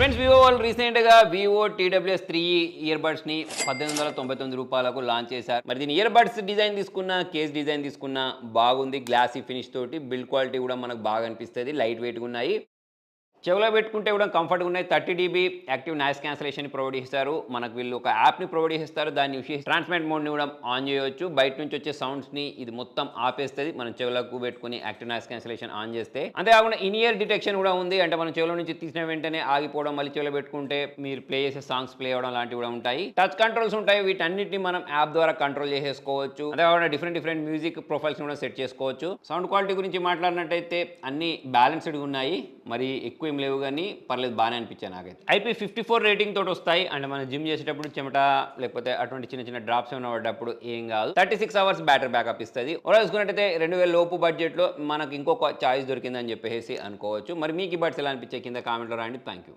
Friends Vivo వాళ్ళు రీసెంట్గా Vivo TWS3 year బడ్స్ని 1899 రూపాయలకు లాంచ్ చేశారు. మరి దీని ఇయర్ బడ్స్ డిజైన్ తీసుకున్న, కేస్ డిజైన్ తీసుకున్న బాగుంది. గ్లాసీ ఫినిష్ తోటి బిల్డ్ క్వాలిటీ కూడా మనకు బాగా అనిపిస్తుంది. లైట్ వెయిట్గా ఉన్నాయి. చెవిలో పెట్టుకుంటే కూడా కంఫర్ట్గా ఉన్నాయి. 30 dB active noise cancellation provide చేస్తారు. మనకు వీళ్ళు ఒక యాప్ని ప్రొవైడ్ చేస్తారు. దాన్ని యూస్ చేసి ట్రాన్స్మిట్ మోడ్ని కూడా ఆన్ చేయవచ్చు. బయట నుంచి వచ్చే సౌండ్స్ని ఇది మొత్తం ఆపేస్తుంది. మనం చెవులకు పెట్టుకుని యాక్టివ్ నాయిస్ క్యాన్సలేషన్ ఆన్ చేస్తే. అంతేకాకుండా ఇయర్ డిటెక్షన్ కూడా ఉంది. అంటే మనం చెవుల నుంచి తీసిన వెంటనే ఆగిపోవడం, మళ్ళీ చెవిలో పెట్టుకుంటే మీరు ప్లే చేసే సాంగ్స్ ప్లే అవ్వడం లాంటివి కూడా ఉంటాయి. టచ్ కంట్రోల్స్ ఉంటాయి. వీటన్నిటిని మనం యాప్ ద్వారా కంట్రోల్ చేసేసుకోవచ్చు. అంతేకాకుండా డిఫరెంట్ మ్యూజిక్ ప్రొఫైల్స్ కూడా సెట్ చేసుకోవచ్చు. సౌండ్ క్వాలిటీ గురించి మాట్లాడినట్టయితే అన్ని బ్యాలెన్స్డ్గా ఉన్నాయి. మరి ఎక్కువ ఏం లేవు కానీ పర్లేదు, బాగానే అనిపించాయి నాకైతే. IP54 రేటింగ్ తోటి వస్తాయి. అంటే మనం జిమ్ చేసేటప్పుడు చెమట లేకపోతే అటువంటి చిన్న డ్రాప్స్ ఏమైనా పడ్డప్పుడు ఏం కాదు. 36 అవర్స్ బ్యాటరీ బ్యాకప్ ఇస్తుంది. ఓవరాల్ చూసుకున్నట్టయితే 2000 లోపు బడ్జెట్లో మనకు ఇంకొక చాయిస్ దొరికిందని చెప్పేసి అనుకోవచ్చు. మరి మీకు ఈ బడ్స్ ఎలా అనిపించే కింద కామెంట్లో రాయండి. Thank you.